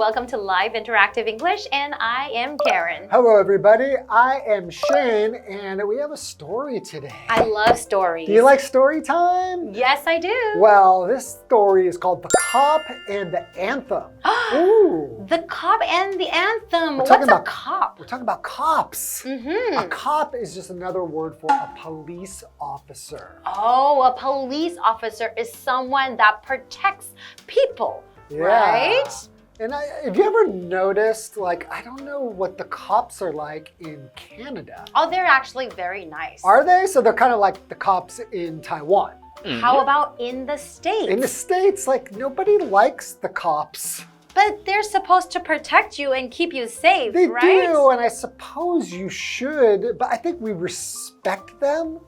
Welcome to Live Interactive English, and I am Karen. Hello, everybody. I am Shane, and we have a story today. I love stories. Do you like story time? Yes, I do. Well, this story is called The Cop and the Anthem. Ooh. The Cop and the Anthem. What's a cop? We're talking about cops. A cop is just another word for a police officer. Oh, a police officer is someone that protects people, right? And have you ever noticed, I don't know what the cops are like in Canada. Oh, they're actually very nice. Are they? So they're kind of like the cops in Taiwan. How about in the States? In the States, nobody likes the cops. But they're supposed to protect you and keep you safe, They right? do, and I suppose you should, but I think we respect them,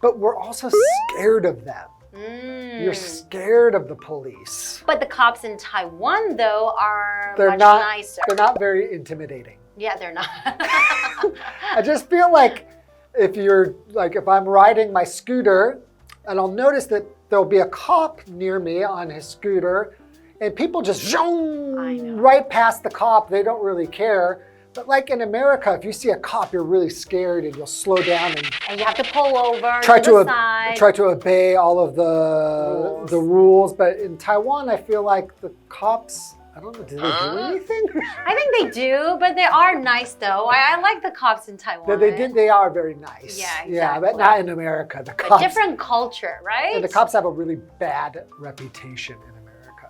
but we're also scared of them. You're scared of the police. But the cops in Taiwan, though, are much nicer. They're not very intimidating. Yeah, they're not. I just feel like if I'm riding my scooter, and I'll notice that there'll be a cop near me on his scooter, and people just zoom right past the cop. They don't really care. But like in America, if you see a cop, you're really scared and you'll slow down and you have to pull over try to the side. Try to obey all of the rules. But in Taiwan, I feel like the cops, I don't know, do they do anything? I think they do, but they are nice though. I like the cops in Taiwan. They are very nice. Yeah, exactly. Yeah, but not in America. The cops, a different culture, right? And the cops have a really bad reputation in America.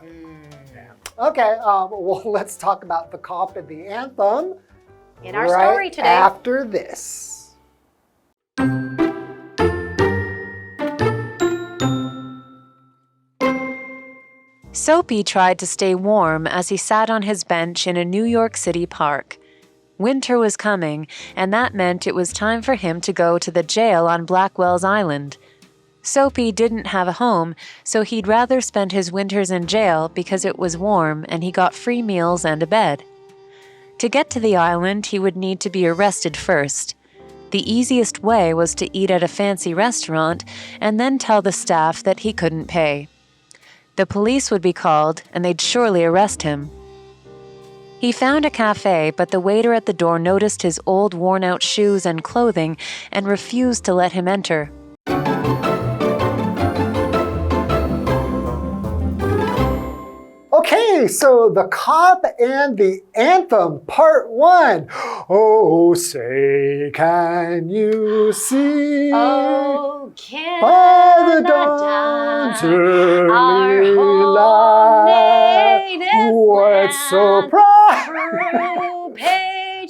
Yeah. Okay, well, let's talk about the cop and the anthem. In our story today. After this. Soapy tried to stay warm as he sat on his bench in a New York City park. Winter was coming, and that meant it was time for him to go to the jail on Blackwell's Island. Soapy didn't have a home, so he'd rather spend his winters in jail because it was warm and he got free meals and a bed. To get to the island, he would need to be arrested first. The easiest way was to eat at a fancy restaurant and then tell the staff that he couldn't pay. The police would be called, and they'd surely arrest him. He found a cafe, but the waiter at the door noticed his old worn-out shoes and clothing and refused to let him enter. Okay, so the cop and the anthem, part 1. Oh, say, can you see? Oh, can by the dawn's early light, what so bright?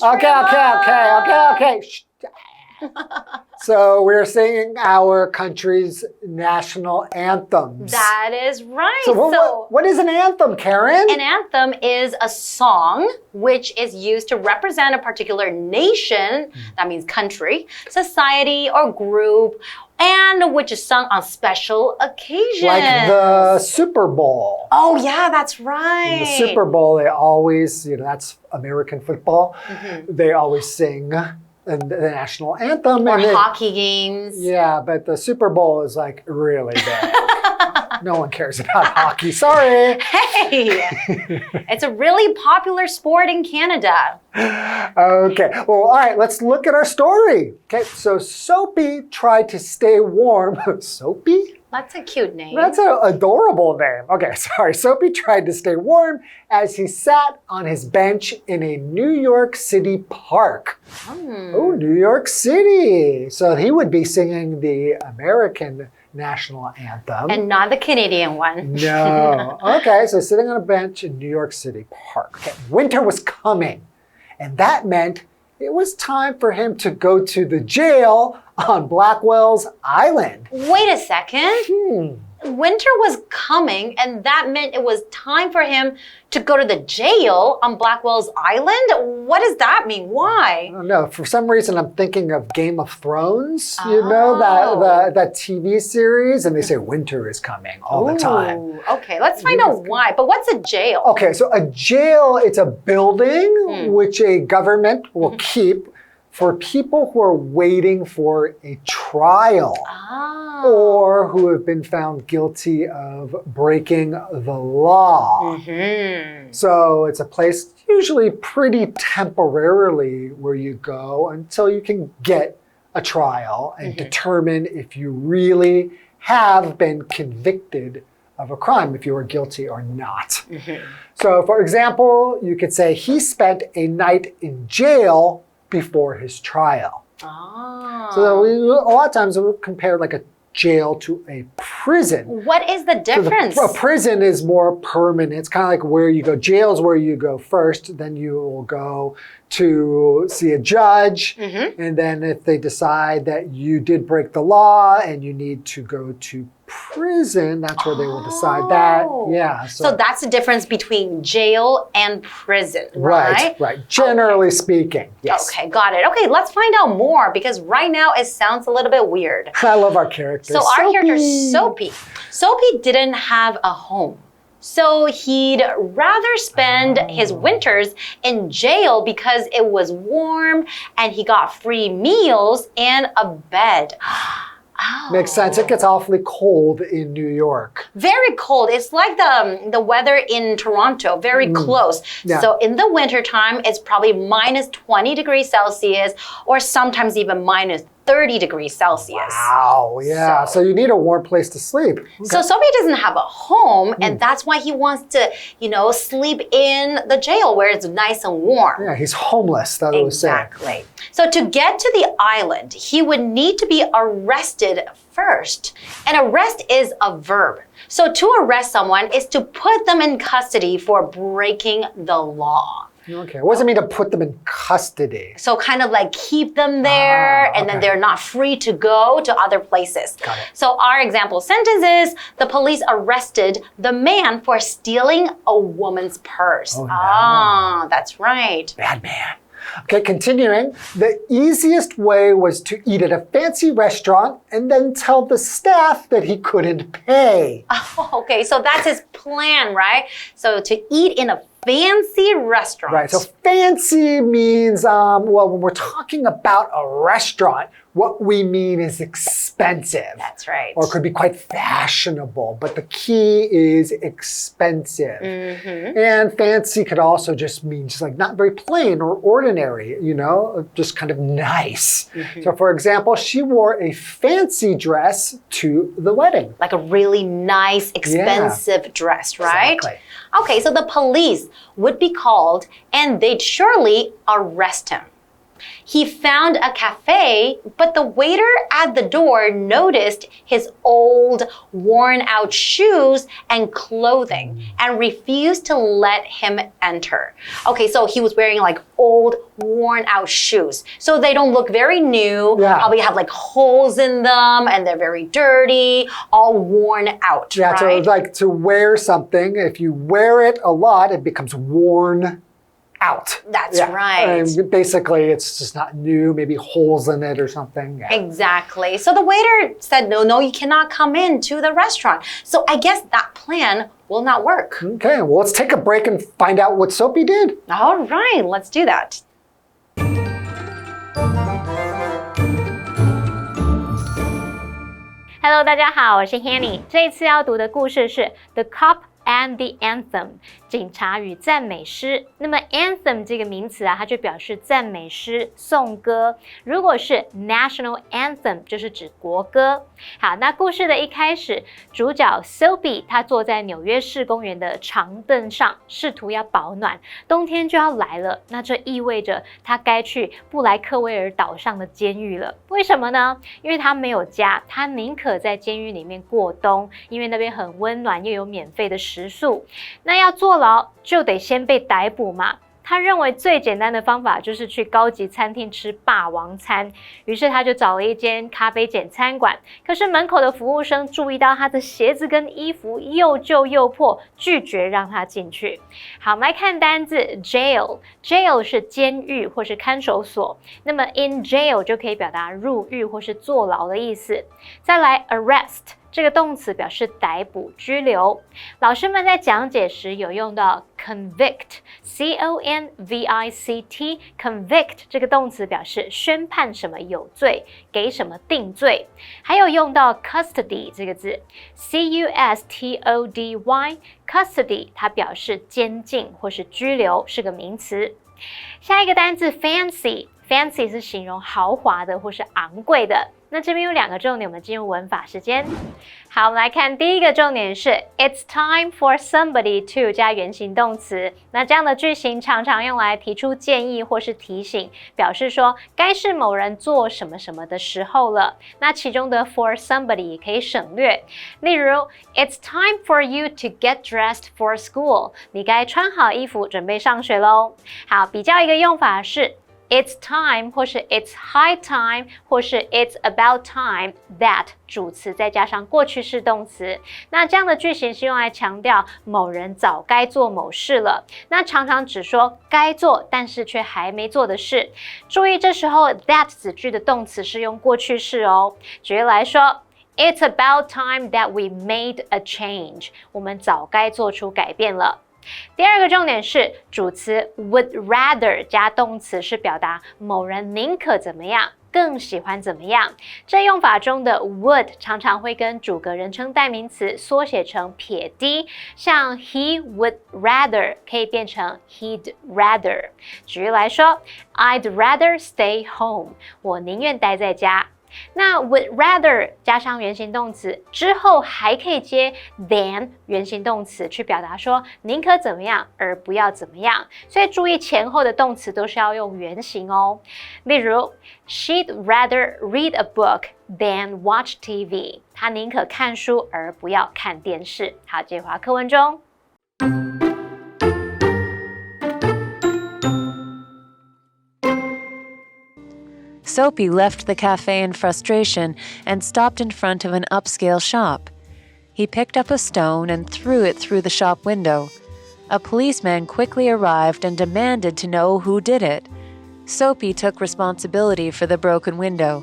Okay. Shh. So we're singing our country's national anthems. That is right. So what is an anthem, Karen? An anthem is a song which is used to represent a particular nation, that means country, society, or group, and which is sung on special occasions. Like the Super Bowl. Oh, yeah, that's right. In the Super Bowl, they always, that's American football, they always sing the national anthem. Or hockey games. Yeah, but the Super Bowl is really bad. No one cares about hockey. Sorry. Hey, it's a really popular sport in Canada. Okay, well, all right, let's look at our story. Okay, so Soapy tried to stay warm. Soapy? That's a cute name. That's an adorable name. Okay, sorry. Soapy tried to stay warm as he sat on his bench in a New York City park. Oh, New York City. So he would be singing the American national anthem. And not the Canadian one. No. Okay, so sitting on a bench in New York City park. Okay, winter was coming, and that meant it was time for him to go to the jail on Blackwell's Island. Wait a second. Winter was coming, and that meant it was time for him to go to the jail on Blackwell's Island? What does that mean? Why? I don't know. For some reason, I'm thinking of Game of Thrones. You know, that TV series, and they say winter is coming all the time. Okay, let's find out why. But what's a jail? Okay, so a jail, it's a building which a government will keep for people who are waiting for a trial. or who have been found guilty of breaking the law. So it's a place usually pretty temporarily where you go until you can get a trial and determine if you really have been convicted of a crime, if you were guilty or not. So for example, you could say he spent a night in jail before his trial. So a lot of times we'll compare like a jail to a prison. What is the difference? So a prison is more permanent. It's kind of like where you go. Jail is where you go first, then you will go to see a judge, and then if they decide that you did break the law and you need to go to prison, that's where they will decide that. Yeah. So that's the difference between jail and prison, right? Right. Generally speaking, yes. Okay, got it. Okay, let's find out more because right now it sounds a little bit weird. I love our characters. So our character, Soapy. Soapy didn't have a home. So he'd rather spend his winters in jail because it was warm and he got free meals and a bed. Makes sense. It gets awfully cold in New York. Very cold. It's like the weather in Toronto, very close. Yeah. So in the wintertime, it's probably minus 20 degrees Celsius or sometimes even minus 30 degrees Celsius. Wow, yeah. So you need a warm place to sleep. Okay. So Soapy doesn't have a home, and that's why he wants to, sleep in the jail where it's nice and warm. Yeah, he's homeless, that was saying. Exactly. So to get to the island, he would need to be arrested first. And arrest is a verb. So to arrest someone is to put them in custody for breaking the law. Okay, what does it mean to put them in custody? So kind of like keep them there and then they're not free to go to other places. Got it. So our example sentence is, the police arrested the man for stealing a woman's purse. Oh, no. That's right. Bad man. Okay, continuing. The easiest way was to eat at a fancy restaurant and then tell the staff that he couldn't pay. Okay, so that's his plan, right? So to eat in a fancy restaurant. Right, so fancy means, well, when we're talking about a restaurant, what we mean is expensive. That's right. Or it could be quite fashionable, but the key is expensive. And fancy could also just mean just like not very plain or ordinary, just kind of nice. So for example, she wore a fancy dress to the wedding. Like a really nice, expensive dress, right? Exactly. Okay, so the police would be called and they'd surely arrest him. He found a cafe, but the waiter at the door noticed his old, worn-out shoes and clothing and refused to let him enter. Okay, so he was wearing like old, worn-out shoes. So they don't look very new. Probably have like holes in them and they're very dirty, all worn out, Yeah, right? so it's like to wear something, if you wear it a lot, it becomes worn out. That's right. And basically, it's just not new, maybe holes in it or something. Yeah. Exactly. So the waiter said, no, you cannot come into the restaurant. So I guess that plan will not work. Okay, well, let's take a break and find out what Soapy did. All right, let's do that. Hello， 大家好，我是 Hanny。这一次要读的故事是 The Cop and the Anthem 警察与赞美诗。那么 anthem 这个名词啊，它就表示赞美诗、颂歌。如果是 national anthem 就是指国歌。好，那故事的一开始，主角 Soapy 他坐在纽约市公园的长凳上，试图要保暖。冬天就要来了，那这意味着他该去布莱克威尔岛上的监狱了。为什么呢？因为他没有家，他宁可在监狱里面过冬，因为那边很温暖，又有免费的食宿。那要坐牢就得先被逮捕嘛。他认为最简单的方法就是去高级餐厅吃霸王餐，于是他就找了一间咖啡简餐馆。可是门口的服务生注意到他的鞋子跟衣服又旧又破，拒绝让他进去。好，我们来看单字 jail。jail 是监狱或是看守所，那么 in jail 就可以表达入狱或是坐牢的意思。再来 arrest。这个动词表示逮捕、拘留。老师们在讲解时有用到 convict, C-O-N-V-I-C-T, convict 这个动词表示宣判什么有罪，给什么定罪。还有用到 custody 这个字 C-U-S-T-O-D-Y, custody 它表示监禁或是拘留，是个名词。下一个单字 fancy 是形容豪华的或是昂贵的。那这边有2个重点，我们进入文法时间。好，我们来看第一个重点是 It's time for somebody to 加原形动词。那这样的句型常常用来提出建议或是提醒，表示说该是某人做什么什么的时候了。那其中的 for somebody 也可以省略。例如 It's time for you to get dressed for school。你该穿好衣服准备上学咯。好，比较一个用法是It's time 或是 It's high time 或是 It's about time that 主词再加上过去式动词。那这样的句型是用来强调某人早该做某事了。那常常只说该做但是却还没做的事。注意这时候 that 子句的动词是用过去式哦。举例来说It's about time that we made a change。我们早该做出改变了。第二个重点是主词 would rather 加动词是表达某人宁可怎么样，更喜欢怎么样。这用法中的 would 常常会跟主格人称代名词缩写成撇 d， 像 he would rather 可以变成 he'd rather。举例来说 I'd rather stay home。我宁愿待在家。那 would rather 加上原形动词之后还可以接 than 原形动词去表达说宁可怎么样而不要怎么样，所以注意前后的动词都是要用原形哦。例如 She'd rather read a book than watch TV。 她宁可看书而不要看电视。好，接回课文中。Soapy left the cafe in frustration and stopped in front of an upscale shop. He picked up a stone and threw it through the shop window. A policeman quickly arrived and demanded to know who did it. Soapy took responsibility for the broken window,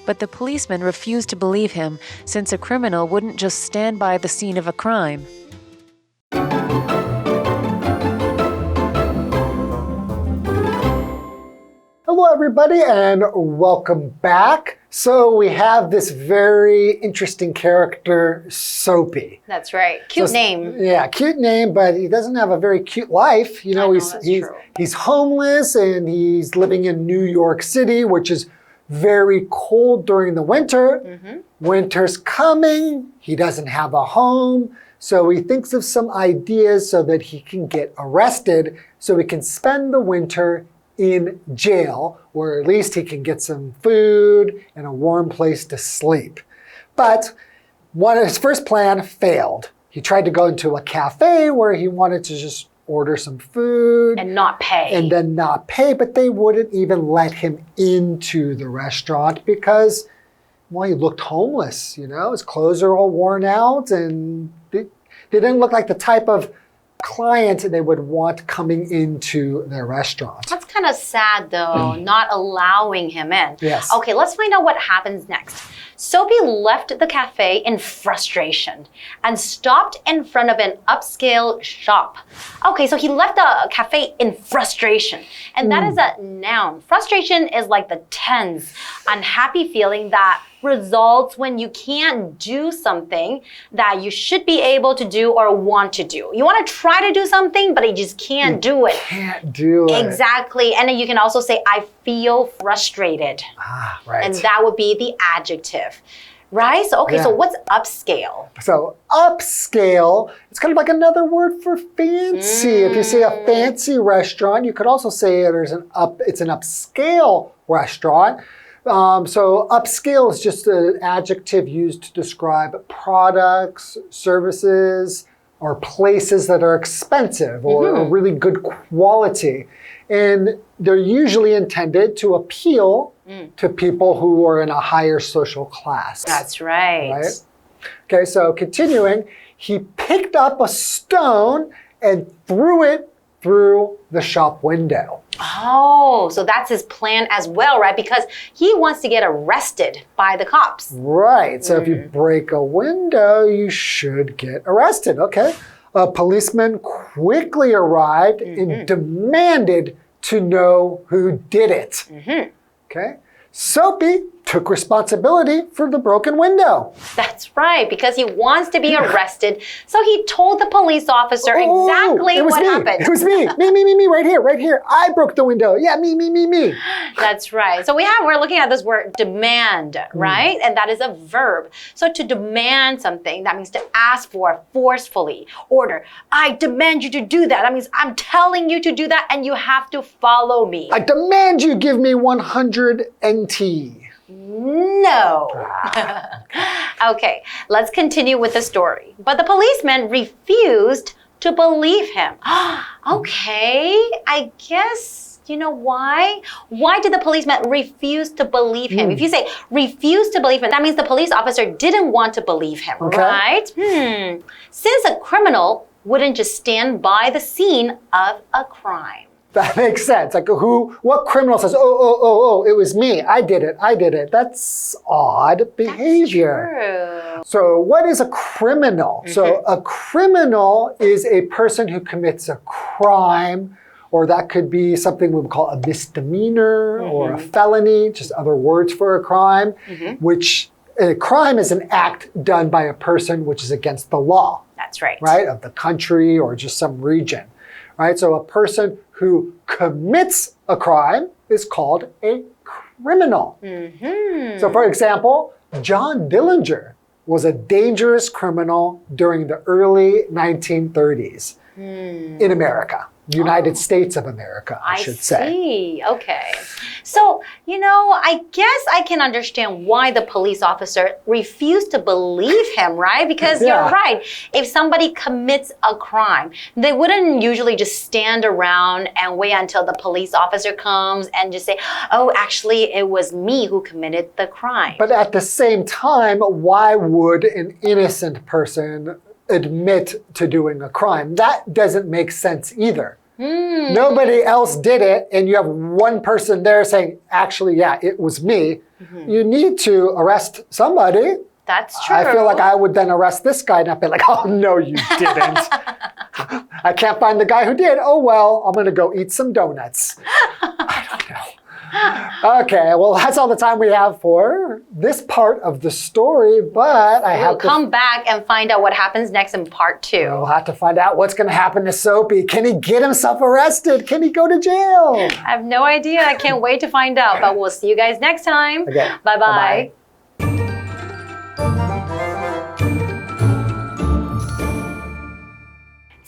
but the policeman refused to believe him since a criminal wouldn't just stand by the scene of a crime. Hello, everybody, and welcome back. So we have this very interesting character, Soapy. That's right. Cute name. Yeah, cute name, but he doesn't have a very cute life. You know, he's homeless and he's living in New York City, which is very cold during the winter. Winter's coming. He doesn't have a home. So he thinks of some ideas so that he can get arrested so he can spend the winter in jail, or at least he can get some food and a warm place to sleep. But his first plan failed. He tried to go into a cafe where he wanted to just order some food. And not pay. And then not pay, but they wouldn't even let him into the restaurant because, well, he looked homeless, you know? His clothes are all worn out and they didn't look like the type of client they would want coming into their restaurant. That's kind of sad though, not allowing him in. Yes. Okay, let's find out what happens next. Soapy left the cafe in frustration and stopped in front of an upscale shop. Okay, so he left the cafe in frustration, and that is a noun. Frustration is like the tense, unhappy feeling that results when you can't do something that you should be able to do or want to do. You want to try to do something, but you just can't do it. Can't do it. Exactly. And then you can also say, I feel frustrated. Ah, right. And that would be the adjective. Right? So, okay, so what's upscale? So upscale, it's kind of like another word for fancy. If you say a fancy restaurant, you could also say it's an upscale restaurant. So upscale is just an adjective used to describe products, services, or places that are expensive or really good quality. And they're usually intended to appeal to people who are in a higher social class. That's right. Okay, so continuing, he picked up a stone and threw it through the shop window. Oh, so that's his plan as well, right? Because he wants to get arrested by the cops. Right. So if you break a window, you should get arrested. Okay. A policeman quickly arrived and demanded to know who did it. Okay. Soapy took responsibility for the broken window. That's right, because he wants to be arrested. So he told the police officer exactly what happened. It was me. Me, right here. I broke the window. Yeah, me. That's right. So we're looking at this word demand, right? And that is a verb. So to demand something, that means to ask for forcefully. Order. I demand you to do that. That means I'm telling you to do that and you have to follow me. I demand you give me 100 NT. No. Okay, let's continue with the story. But the policeman refused to believe him. Okay, I guess, you know why? Why did the policeman refuse to believe him? If you say refuse to believe him, that means the police officer didn't want to believe him, right? Since a criminal wouldn't just stand by the scene of a crime. That makes sense. Like what criminal says, oh, it was me. I did it. That's odd behavior. That's true. So what is a criminal? So a criminal is a person who commits a crime, or that could be something we would call a misdemeanor or a felony, just other words for a crime, which a crime is an act done by a person which is against the law. That's right. Right? Of the country or just some region. Right? So a person who commits a crime is called a criminal. So for example, John Dillinger was a dangerous criminal during the early 1930s in America. United States of America, I should say. I see. Okay. So, I guess I can understand why the police officer refused to believe him, right? Because you're right. If somebody commits a crime, they wouldn't usually just stand around and wait until the police officer comes and just say, oh, actually, it was me who committed the crime. But at the same time, why would an innocent person admit to doing a crime? That doesn't make sense either. Nobody else did it, and you have one person there saying, actually, yeah, it was me. You need to arrest somebody. That's true. I feel like I would then arrest this guy and not be like, oh, no, you didn't. I can't find the guy who did. Oh, well, I'm going to go eat some donuts. I don't know. Okay, well, that's all the time we have for this part of the story, but We'll come back and find out what happens next in part 2. We'll have to find out what's going to happen to Soapy. Can he get himself arrested? Can he go to jail? I have no idea. I can't wait to find out, but we'll see you guys next time. Okay. Bye-bye.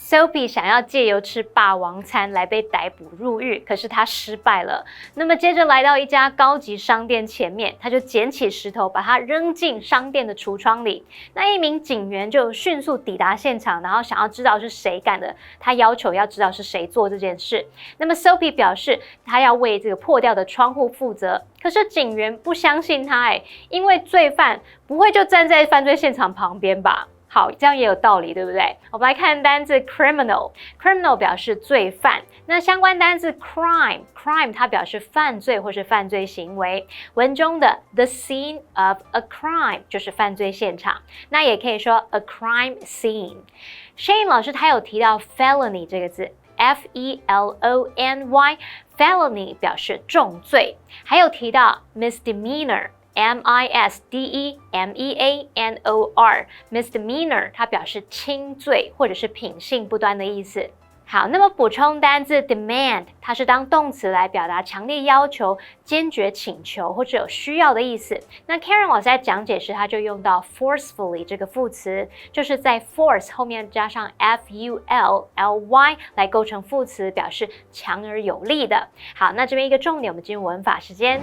Soapy 想要借由吃霸王餐来被逮捕入狱，可是他失败了。那么接着来到一家高级商店前面，他就捡起石头，把它扔进商店的橱窗里。那一名警员就迅速抵达现场，然后想要知道是谁干的，他要求要知道是谁做这件事。那么 Soapy 表示他要为这个破掉的窗户负责，可是警员不相信他，因为罪犯不会就站在犯罪现场旁边吧？好，这样也有道理，对不对？我们来看单字 criminal 表示罪犯，那相关单字 crime 它表示犯罪或是犯罪行为。文中的 the scene of a crime 就是犯罪现场，那也可以说 a crime scene。Shane 老师他有提到 felony 这个字 F-E-L-O-N-Y felony 表示重罪，还有提到 misdemeanor misdemeanor misdemeanor 它表示轻罪或者是品性不端的意思。好，那么补充单字 demand 它是当动词来表达强烈要求、坚决请求或者有需要的意思。那 Karen 老师在讲解时他就用到 forcefully 这个副词，就是在 force 后面加上 F-U-L-L-Y 来构成副词，表示强而有力的。好，那这边一个重点，我们进入文法时间。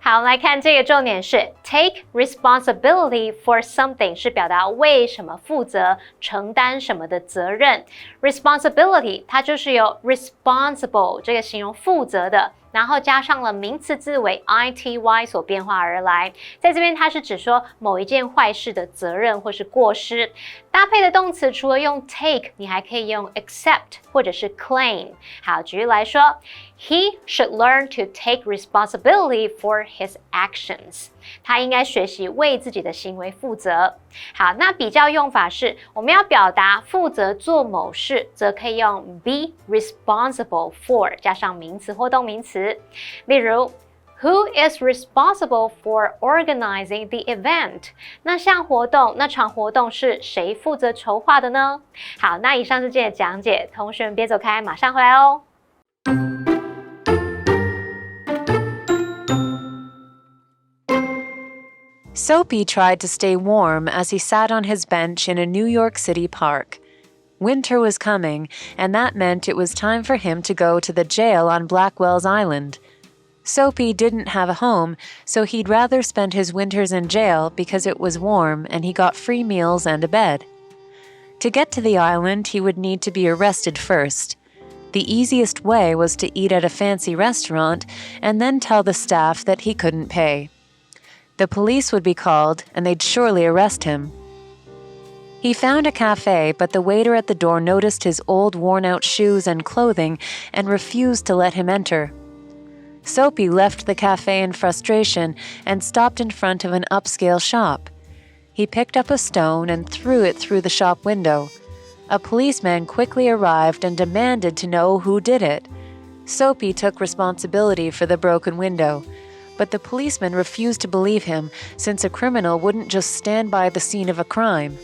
好，来看这个重点是 take responsibility for something 是表达为什么负责、承担什么的责任。responsibility 它就是由 responsible 这个形容负责的然后加上了名词字尾 ity 所变化而来。在这边它是指说某一件坏事的责任或是过失。搭配的动词除了用 take， 你还可以用 accept 或者是 claim。好，举例来说 ，He should learn to take responsibility for his actions。他应该学习为自己的行为负责。好，那比较用法是，我们要表达负责做某事，则可以用 be responsible for 加上名词或动名词。例如 Who is responsible for organizing the event？ 那场活动是谁负责筹划的呢？好，那以上是今天的讲解，同学们别走开，马上回来哦。Soapy tried to stay warm as he sat on his bench in a New York City park. Winter was coming, and that meant it was time for him to go to the jail on Blackwell's Island. Soapy didn't have a home, so he'd rather spend his winters in jail because it was warm and he got free meals and a bed. To get to the island, he would need to be arrested first. The easiest way was to eat at a fancy restaurant and then tell the staff that he couldn't pay. The police would be called, and they'd surely arrest him. He found a cafe, but the waiter at the door noticed his old worn-out shoes and clothing and refused to let him enter. Soapy left the cafe in frustration and stopped in front of an upscale shop. He picked up a stone and threw it through the shop window. A policeman quickly arrived and demanded to know who did it. Soapy took responsibility for the broken window, but the policeman refused to believe him since a criminal wouldn't just stand by the scene of a crime.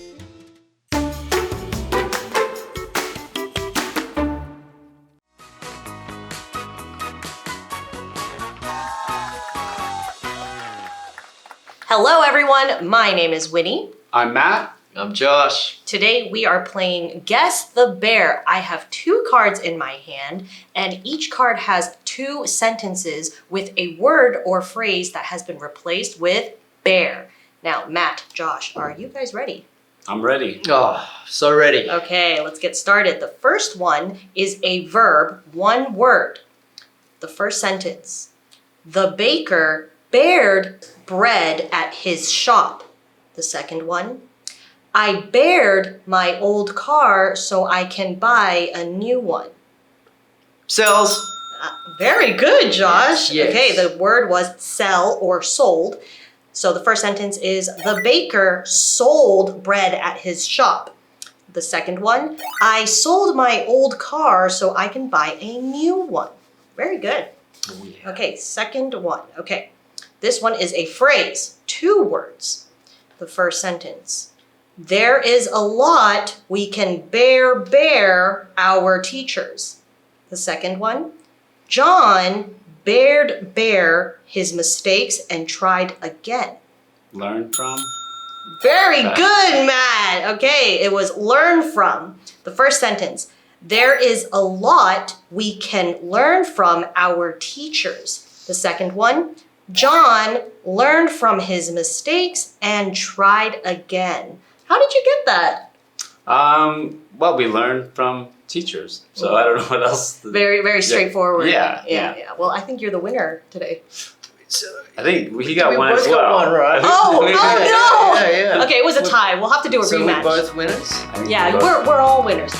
Hello everyone, my name is Winnie. I'm Matt. I'm Josh. Today we are playing Guess the Bear. I have 2 cards in my hand, and each card has 2 sentences with a word or phrase that has been replaced with bear. Now, Matt, Josh, are you guys ready? I'm ready. Oh, so ready. Okay, let's get started. The first one is a verb, 1 word. The first sentence. The baker bared bread at his shop. The second one. I bared my old car so I can buy a new one. Sells. Very good, Josh. Yes. Okay, the word was sell or sold. So the first sentence is the baker sold bread at his shop. The second one, I sold my old car so I can buy a new one. Very good. Oh, yeah. Okay, second one. Okay, this one is a phrase, 2 words. The first sentence. There is a lot we can bear our teachers. The second one. John bared his mistakes and tried again. Learn from. Very good, Matt. Okay, it was learn from. The first sentence. There is a lot we can learn from our teachers. The second one. John learned from his mistakes and tried again. How did you get that? Well, we learn from teachers, so I don't know what else. Very, very straightforward. Yeah. Well, I think you're the winner today. I think he got We one both as well. got one right. Oh no! Yeah. Okay, it was a tie. We'll have to do a So rematch. we're both winners? Yeah, we're all winners.